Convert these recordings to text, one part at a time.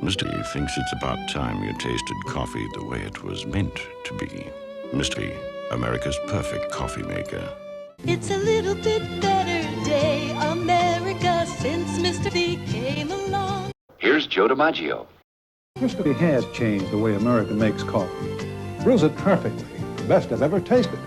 Mr. E thinks it's about time you tasted coffee the way it was meant to be. Mr. E, America's perfect coffee maker. It's a little bit better day, America, since Mr. B came along. Here's Joe DiMaggio. Mr. B has changed the way America makes coffee. Brews it perfectly, the best I've ever tasted.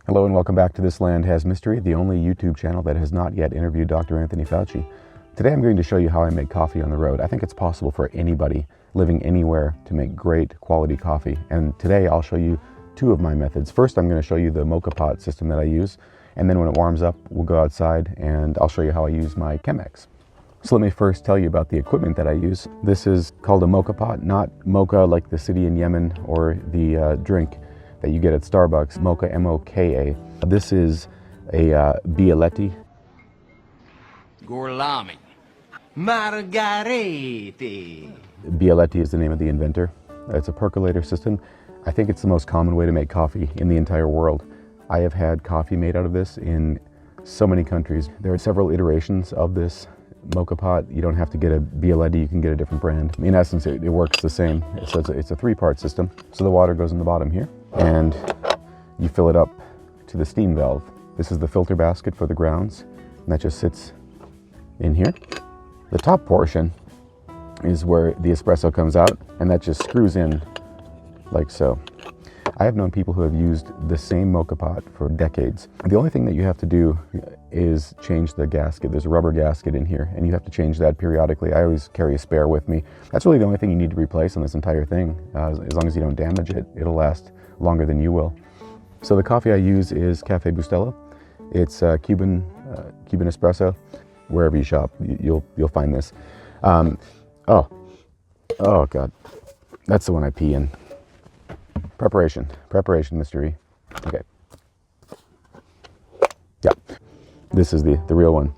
Hello and welcome back to This Land Has Mystery, the only YouTube channel that has not yet interviewed Dr. Anthony Fauci. Today I'm going to show you how I make coffee on the road. I think it's possible for anybody living anywhere to make great quality coffee. And today I'll show you two of my methods. First, I'm going to show you the moka pot system that I use. And then when it warms up, we'll go outside and I'll show you how I use my Chemex. So let me first tell you about the equipment that I use. This is called a moka pot, not mocha like the city in Yemen or the drink that you get at Starbucks, mocha, M-O-K-A. This is a Bialetti. Gorlami. Margarete. Bialetti is the name of the inventor. It's a percolator system. I think it's the most common way to make coffee in the entire world. I have had coffee made out of this in so many countries. There are several iterations of this moka pot. You don't have to get a Bialetti, you can get a different brand. In essence, it works the same. So it's a three-part system. So the water goes in the bottom here, and you fill it up to the steam valve. This is the filter basket for the grounds, and that just sits in here. The top portion is where the espresso comes out, and that just screws in like so. I have known people who have used the same moka pot for decades. The only thing that you have to do is change the gasket. There's a rubber gasket in here, and you have to change that periodically. I always carry a spare with me. That's really the only thing you need to replace on this entire thing. As long as you don't damage it, it'll last longer than you will. So the coffee I use is Cafe Bustelo. It's Cuban espresso. Wherever you shop, you'll find this. Oh God, that's the one I pee in. Preparation, mystery. Okay. Yeah, this is the real one.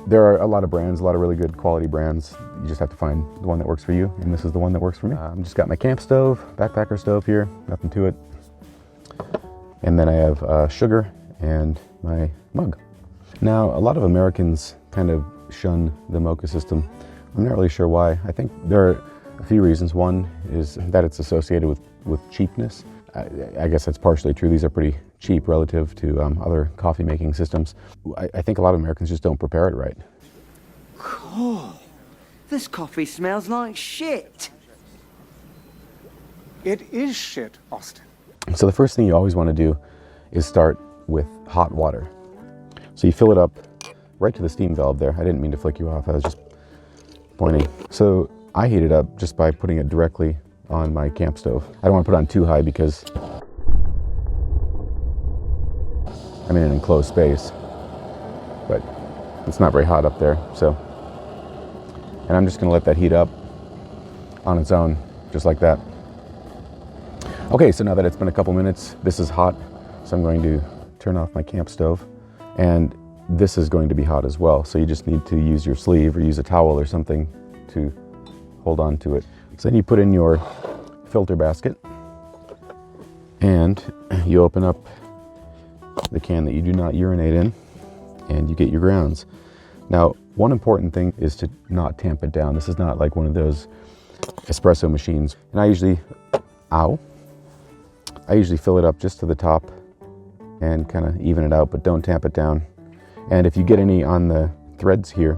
There are a lot of brands, a lot of really good quality brands. You just have to find the one that works for you, and this is the one that works for me. Just got my camp stove, backpacker stove here, nothing to it. And then I have sugar and my mug. Now, a lot of Americans kind of shun the mocha system. I'm not really sure why. I think there are a few reasons. One is that it's associated with cheapness. I guess that's partially true. These are pretty cheap relative to other coffee making systems. I think a lot of Americans just don't prepare it right. Cool. This coffee smells like shit. It is shit, Austin. So the first thing you always want to do is start with hot water. So you fill it up right to the steam valve there. I didn't mean to flick you off, I was just pointing. So I heat it up just by putting it directly on my camp stove. I don't want to put it on too high because I'm in an enclosed space, but it's not very hot up there. So, and I'm just going to let that heat up on its own, just like that. Okay, so now that it's been a couple minutes, this is hot, so I'm going to turn off my camp stove, and this is going to be hot as well. So you just need to use your sleeve or use a towel or something to hold on to it. So then you put in your filter basket and you open up the can that you do not urinate in, and you get your grounds. Now, one important thing is to not tamp it down. This is not like one of those espresso machines. And I usually fill it up just to the top and kind of even it out, but don't tamp it down. And if you get any on the threads here,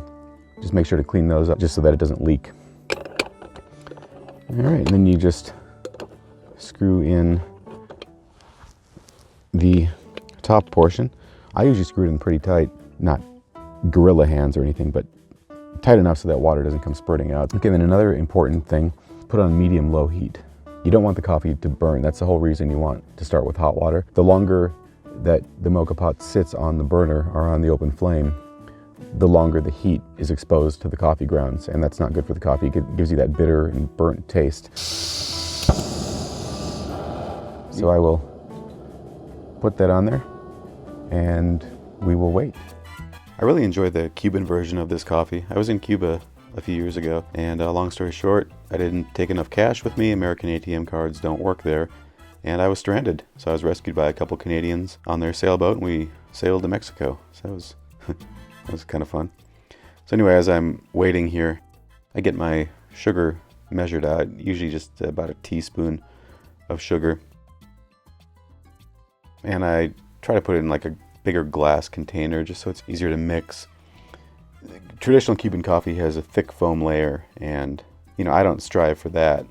just make sure to clean those up just so that it doesn't leak. All right, and then you just screw in the top portion. I usually screw it in pretty tight, not gorilla hands or anything, but tight enough so that water doesn't come spurting out. Okay, then another important thing, put on medium-low heat. You don't want the coffee to burn. That's the whole reason you want to start with hot water. The longer that the moka pot sits on the burner or on the open flame, the longer the heat is exposed to the coffee grounds, and that's not good for the coffee. It gives you that bitter and burnt taste. So I will put that on there, and we will wait. I really enjoy the Cuban version of this coffee. I was in Cuba a few years ago, and long story short, I didn't take enough cash with me. American ATM cards don't work there, and I was stranded. So I was rescued by a couple Canadians on their sailboat, and we sailed to Mexico. So that was, that was kind of fun. So anyway, as I'm waiting here, I get my sugar measured out, usually just about a teaspoon of sugar. And I try to put it in like a bigger glass container just so it's easier to mix. Traditional Cuban coffee has a thick foam layer, and I don't strive for that,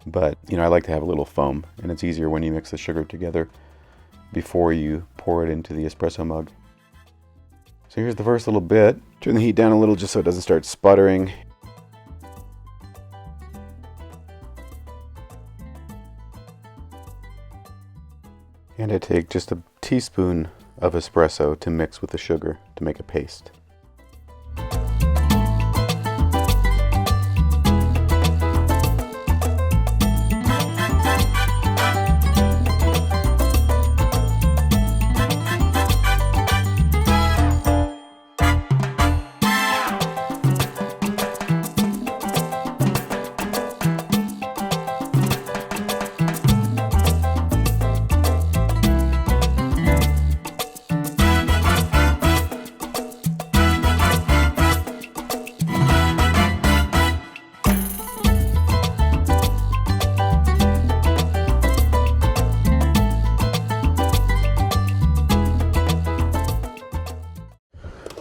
but I like to have a little foam, and it's easier when you mix the sugar together before you pour it into the espresso mug. So here's the first little bit. Turn the heat down a little just so it doesn't start sputtering. And I take just a teaspoon of espresso to mix with the sugar to make a paste.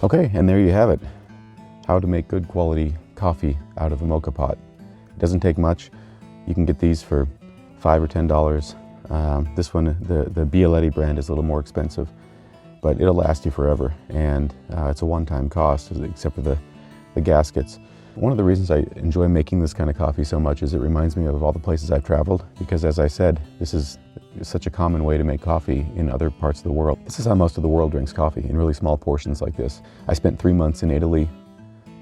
Okay, and there you have it. How to make good quality coffee out of a mocha pot. It doesn't take much. You can get these for $5 or $10. This one, the Bialetti brand, is a little more expensive, but it'll last you forever, and it's a one-time cost, except for the gaskets. One of the reasons I enjoy making this kind of coffee so much is it reminds me of all the places I've traveled, because as I said, this is such a common way to make coffee in other parts of the world. This is how most of the world drinks coffee, in really small portions like this. I spent 3 months in Italy,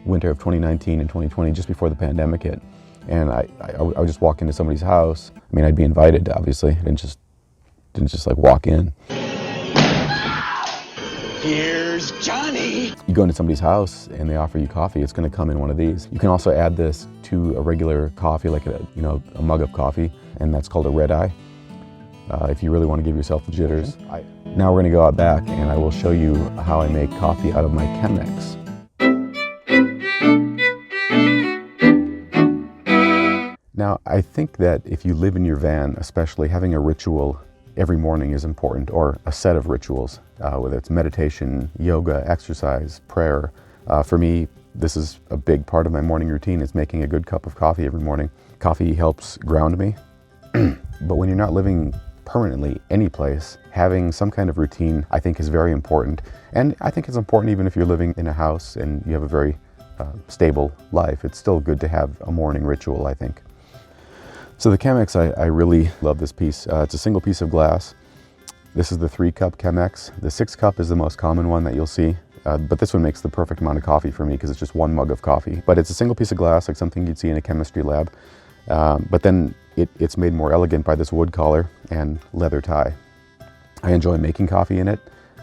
winter of 2019 and 2020, just before the pandemic hit. And I would just walk into somebody's house. I mean, I'd be invited, obviously. I didn't just like walk in. Here's Johnny! You go into somebody's house and they offer you coffee, it's going to come in one of these. You can also add this to a regular coffee, like a mug of coffee, and that's called a red eye. If you really want to give yourself the jitters. Now we're going to go out back and I will show you how I make coffee out of my Chemex. Now, I think that if you live in your van, especially, having a ritual every morning is important, or a set of rituals, whether it's meditation, yoga, exercise, prayer. For me, this is a big part of my morning routine, is making a good cup of coffee every morning. Coffee helps ground me, but when you're not living permanently any place, having some kind of routine I think is very important. And I think it's important even if you're living in a house and you have a very stable life. It's still good to have a morning ritual, I think. So the Chemex, I really love this piece. It's a single piece of glass. This is the 3-cup Chemex. The 6-cup is the most common one that you'll see, but this one makes the perfect amount of coffee for me because it's just 1 mug of coffee. But it's a single piece of glass, like something you'd see in a chemistry lab. But then it's made more elegant by this wood collar and leather tie. I enjoy making coffee in it.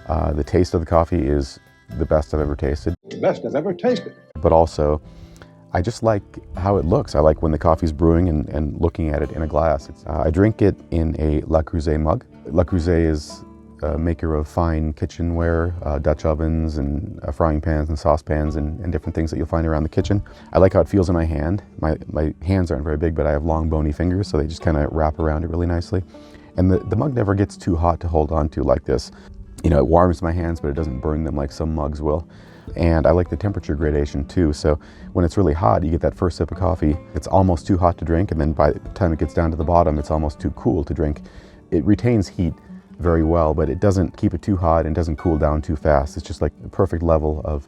The taste of the coffee is the best I've ever tasted. Best I've ever tasted. But also, I just like how it looks. I like when the coffee's brewing and looking at it in a glass. I drink it in a Le Creuset mug. Le Creuset is a maker of fine kitchenware, Dutch ovens and frying pans and saucepans and different things that you'll find around the kitchen. I like how it feels in my hand. My hands aren't very big, but I have long bony fingers, so they just kind of wrap around it really nicely. And the mug never gets too hot to hold on to like this. It warms my hands, but it doesn't burn them like some mugs will. And I like the temperature gradation too, so when it's really hot, you get that first sip of coffee, it's almost too hot to drink, and then by the time it gets down to the bottom, it's almost too cool to drink. It retains heat very well, but it doesn't keep it too hot and doesn't cool down too fast. It's just like the perfect level of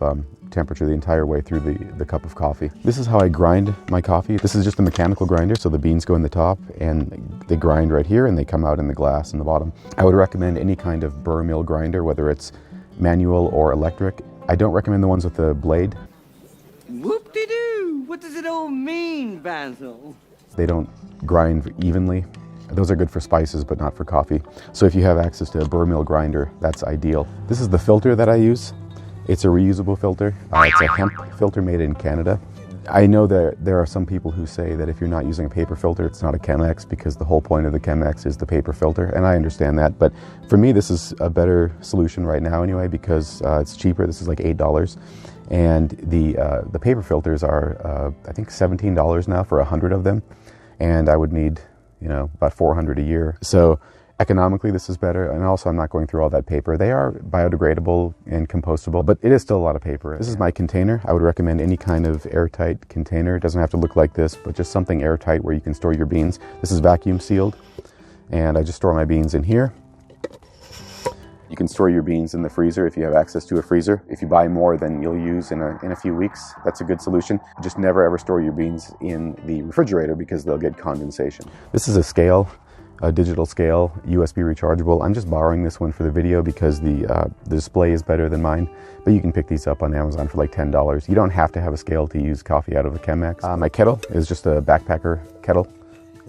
temperature the entire way through the cup of coffee. This is how I grind my coffee. This is just a mechanical grinder, so the beans go in the top and they grind right here and they come out in the glass in the bottom. I would recommend any kind of burr mill grinder, whether it's manual or electric. I don't recommend the ones with the blade. Whoop-de-doo! What does it all mean, Basil? They don't grind evenly. Those are good for spices, but not for coffee. So if you have access to a burr mill grinder, that's ideal. This is the filter that I use. It's a reusable filter. It's a hemp filter made in Canada. I know that there are some people who say that if you're not using a paper filter, it's not a Chemex, because the whole point of the Chemex is the paper filter, and I understand that. But for me, this is a better solution right now anyway, because it's cheaper. This is like $8, and the paper filters are I think $17 now for 100 of them, and I would need, you know, about 400 a year. So economically, this is better, and also I'm not going through all that paper. They are biodegradable and compostable, but it is still a lot of paper. This is my container. I would recommend any kind of airtight container. It doesn't have to look like this, but just something airtight where you can store your beans. This is vacuum sealed, and I just store my beans in here. You can store your beans in the freezer if you have access to a freezer. If you buy more than you'll use in a few weeks, that's a good solution. Just never ever store your beans in the refrigerator because they'll get condensation. This is a scale. A digital scale, USB rechargeable. I'm just borrowing this one for the video because the display is better than mine, but you can pick these up on Amazon for like $10. You don't have to have a scale to use coffee out of a Chemex. My kettle is just a backpacker kettle,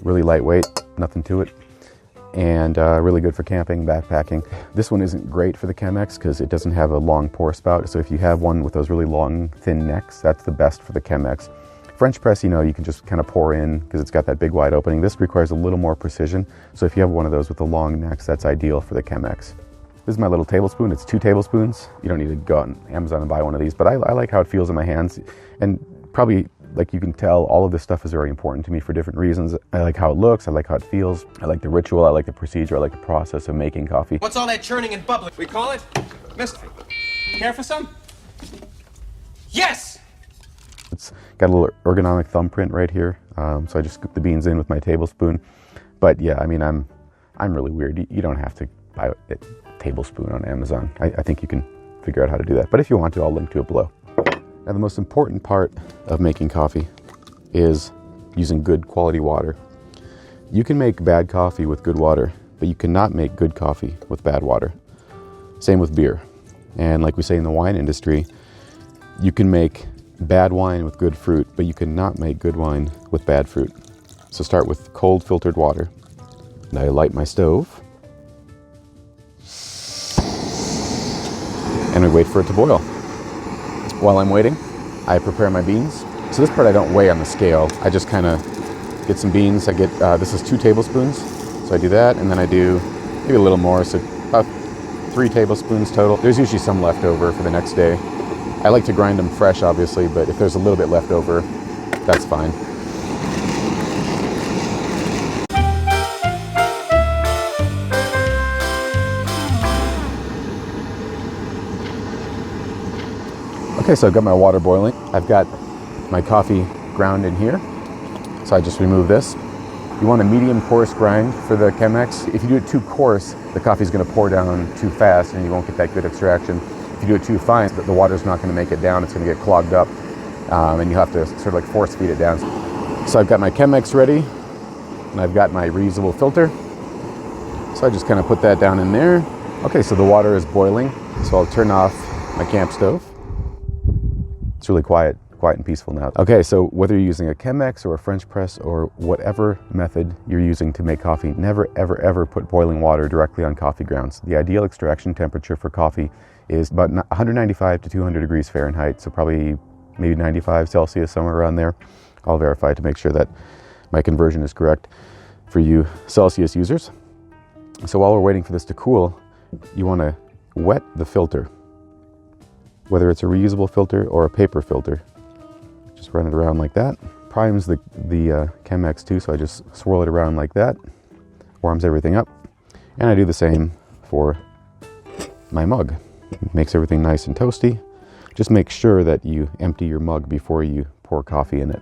really lightweight, nothing to it, and really good for camping, backpacking. This one isn't great for the Chemex because it doesn't have a long pour spout, so if you have one with those really long, thin necks, that's the best for the Chemex. French press, you know, you can just kind of pour in because it's got that big wide opening. This requires a little more precision. So if you have one of those with the long necks, that's ideal for the Chemex. This is my little tablespoon. It's 2 tablespoons. You don't need to go on Amazon and buy one of these, but I like how it feels in my hands. And probably, like you can tell, all of this stuff is very important to me for different reasons. I like how it looks. I like how it feels. I like the ritual. I like the procedure. I like the process of making coffee. What's all that churning and bubbling? We call it mystery. Care for some? Yes! It's got a little ergonomic thumbprint right here, so I just scoop the beans in with my tablespoon. But yeah, I mean, I'm really weird. You don't have to buy a tablespoon on Amazon. I think you can figure out how to do that. But if you want to, I'll link to it below. Now, the most important part of making coffee is using good quality water. You can make bad coffee with good water, but you cannot make good coffee with bad water. Same with beer. And like we say in the wine industry, you can make bad wine with good fruit, but you cannot make good wine with bad fruit. So start with cold filtered water. And I light my stove. And we wait for it to boil. While I'm waiting, I prepare my beans. So this part I don't weigh on the scale. I just kind of get some beans. I get, this is 2 tablespoons. So I do that, and then I do maybe a little more, so about 3 tablespoons total. There's usually some left over for the next day. I like to grind them fresh, obviously, but if there's a little bit left over, that's fine. Okay, so I've got my water boiling. I've got my coffee ground in here. So I just remove this. You want a medium coarse grind for the Chemex. If you do it too coarse, the coffee's gonna pour down too fast and you won't get that good extraction. If you do it too fine, the water's not going to make it down. It's going to get clogged up, and you have to sort of like force feed it down. So I've got my Chemex ready, and I've got my reusable filter. So I just kind of put that down in there. Okay, so the water is boiling, so I'll turn off my camp stove. It's really quiet and peaceful now. Okay, so whether you're using a Chemex or a French press or whatever method you're using to make coffee, never, ever, ever put boiling water directly on coffee grounds. The ideal extraction temperature for coffee is about 195 to 200 degrees Fahrenheit, so probably maybe 95 Celsius, somewhere around there. I'll verify to make sure that my conversion is correct for you Celsius users. So while we're waiting for this to cool, you want to wet the filter, whether it's a reusable filter or a paper filter. Just run it around like that. Primes the Chemex too, so I just swirl it around like that. Warms everything up. And I do the same for my mug. It makes everything nice and toasty. Just make sure that you empty your mug before you pour coffee in it.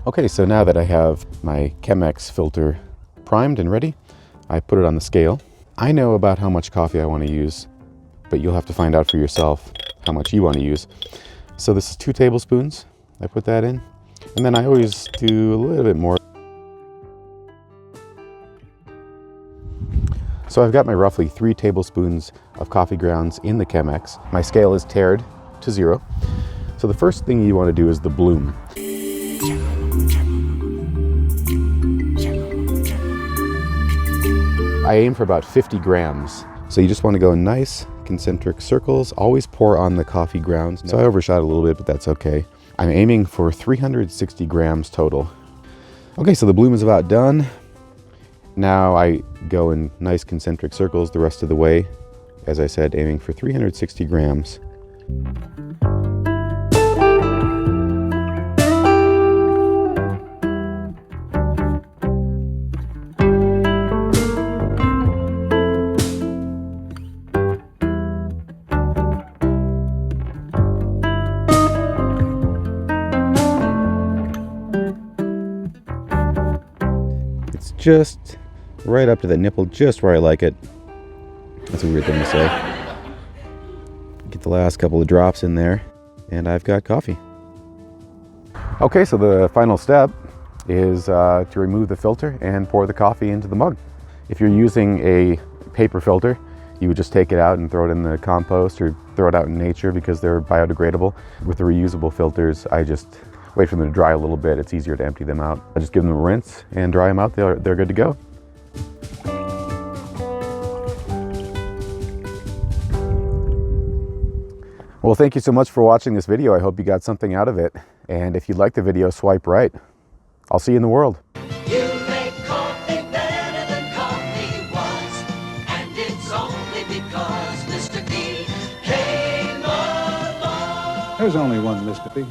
Okay, so now that I have my Chemex filter primed and ready, I put it on the scale. I know about how much coffee I want to use, but you'll have to find out for yourself how much you want to use. So this is 2 tablespoons. I put that in, and then I always do a little bit more. So I've got my roughly 3 tablespoons of coffee grounds in the Chemex. My scale is tared to 0. So the first thing you want to do is the bloom. I aim for about 50 grams. So you just want to go in nice concentric circles. Always pour on the coffee grounds. So I overshot a little bit, but that's okay. I'm aiming for 360 grams total. Okay, so the bloom is about done. Now I go in nice concentric circles the rest of the way. As I said, aiming for 360 grams. It's just right up to the nipple, just where I like it. That's a weird thing to say. Get the last couple of drops in there, and I've got coffee. Okay, so the final step is to remove the filter and pour the coffee into the mug. If you're using a paper filter, you would just take it out and throw it in the compost or throw it out in nature because they're biodegradable. With the reusable filters, I just wait for them to dry a little bit. It's easier to empty them out. I just give them a rinse and dry them out. They're good to go. Well, thank you so much for watching this video. I hope you got something out of it. And if you like the video, swipe right. I'll see you in the world. You make coffee better than coffee was, and it's only because Mr. B came along. There's only one Mr. B.